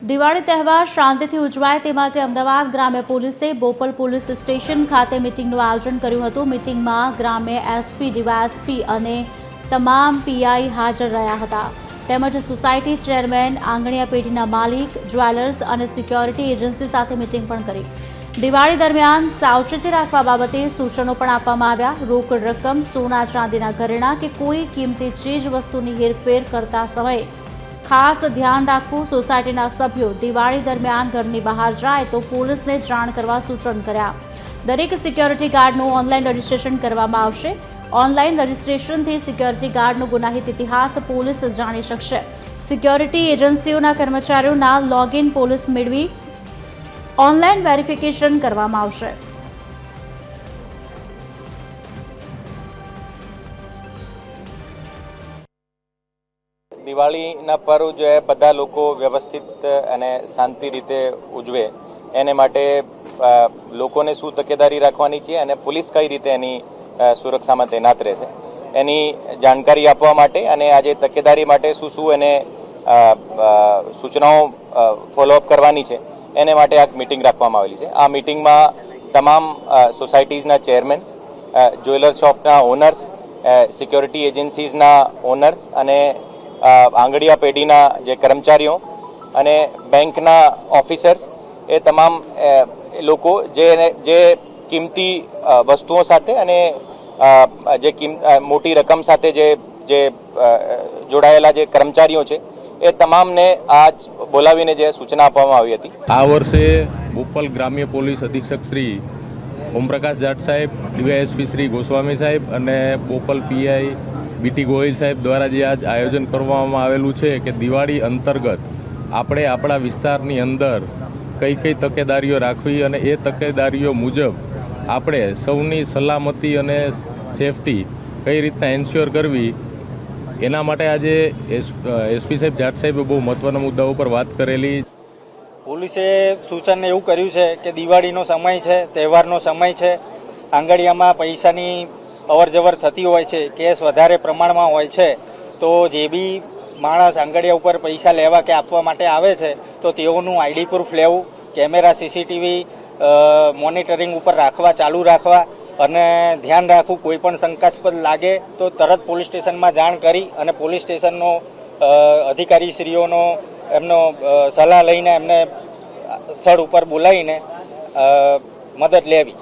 દિવાળી તહેવાર શાંતિથી ઉજવાય તે માટે અમદાવાદ ગ્રામ્ય પોલીસે બોપલ પોલીસ સ્ટેશન ખાતે મીટિંગનું આયોજન કર્યું હતું। મીટિંગમાં ગ્રામ્ય એસપી, ડીવાયએસપી અને તમામ પીઆઈ હાજર રહ્યા હતા। તેમજ સોસાયટી ચેરમેન, આંગણિયા પેઢીના માલિક, જ્વેલર્સ અને સિક્યોરિટી એજન્સી સાથે મીટિંગ પણ કરી। દિવાળી દરમિયાન સાવચેતી રાખવા બાબતે સૂચનો પણ આપવામાં આવ્યા। રોકડ રકમ, સોના ચાંદીના ઘરેણાં કે કોઈ કિંમતી ચીજ વસ્તુની હેરફેર કરતા સમયે ખાસ ધ્યાન રાખવું। સોસાયટીના સભ્યો દિવાળી દરમિયાન ઘરની બહાર જાય તો પોલીસને જાણ કરવા સૂચન કર્યા। દરેક સિક્યોરિટી ગાર્ડનું ઓનલાઈન રજીસ્ટ્રેશન કરવામાં આવશે। ઓનલાઈન રજીસ્ટ્રેશનથી સિક્યોરિટી ગાર્ડનો ગુનાહિત ઇતિહાસ પોલીસ જાણી શકશે। સિક્યોરિટી એજન્સીઓના કર્મચારીઓના લોગિન પોલીસ મેળવી ઓનલાઈન વેરિફિકેશન કરવામાં આવશે। દિવાળીના પર્વ जो है બધા લોકો વ્યવસ્થિત અને શાંતિ રીતે ઉજવે એને માટે લોકોને શું તકેદારી રાખવાની છે અને પોલીસ કઈ રીતે એની સુરક્ષામાં તૈનાત રહેશે એની જાણકારી આપવા માટે અને આજે તકેદારી માટે શું શું એને સૂચનાઓ ફોલોઅપ કરવાની છે એને માટે આ મીટિંગ રાખવામાં આવેલી છે। આ મીટિંગમાં તમામ સોસાયટીઝના ચેરમેન, જ્વેલર શોપના ઓનર્સ, સિક્યોરિટી એજન્સીઝના ઓનર્સ અને આંગણિયા પેઢીના જે કર્મચારીઓ અને બેંકના ઓફિસર્સ એ તમામ લોકો જે કિંમતી વસ્તુઓ સાથે અને જે મોટી રકમ સાથે જે જોડાયેલા જે કર્મચારીઓ છે એ તમામને આજ બોલાવીને જે સૂચના આપવામાં આવી હતી। આ વર્ષે બોપલ ગ્રામ્ય પોલીસ અધિક્ષક શ્રી ઓમપ્રકાશ જાટ સાહેબ, ડીવાયએસપી શ્રી ગોસ્વામી સાહેબ અને બોપલ પીઆઈ બીટી ગોહિલ સાહેબ દ્વારા જે આજ આયોજન કરવામાં આવેલું છે કે દિવાળી અંતર્ગત આપણે આપણા વિસ્તારની અંદર કઈ કઈ તકેદારીઓ રાખવી અને એ તકેદારીઓ મુજબ આપણે સૌની સલામતી અને સેફટી કઈ રીતના એન્શ્યોર કરવી એના માટે આજે એસપી સાહેબ, જાટ સાહેબે બહુ મહત્ત્વના મુદ્દાઓ પર વાત કરેલી। પોલીસે સૂચન એવું કર્યું છે કે દિવાળીનો સમય છે, તહેવારનો સમય છે, આંગળીયામાં પૈસાની અવરજવર થતી હોય છે, કેસ વધારે પ્રમાણમાં હોય છે, તો જે બી માણસ આંગળીયા ઉપર પૈસા લેવા કે આપવા માટે આવે છે તો તેઓનું આઈડી પ્રૂફ લેવું, કેમેરા સીસીટીવી મોનિટરિંગ ઉપર રાખવા, ચાલુ રાખવા અને ધ્યાન રાખવું। કોઈ પણ શંકાસ્પદ લાગે તો તરત પોલીસ સ્ટેશનમાં જાણ કરી અને પોલીસ સ્ટેશનનો અધિકારીશ્રીઓનો એમનો સલાહ લઈને એમને સ્થળ ઉપર બોલાવીને મદદ લેવી।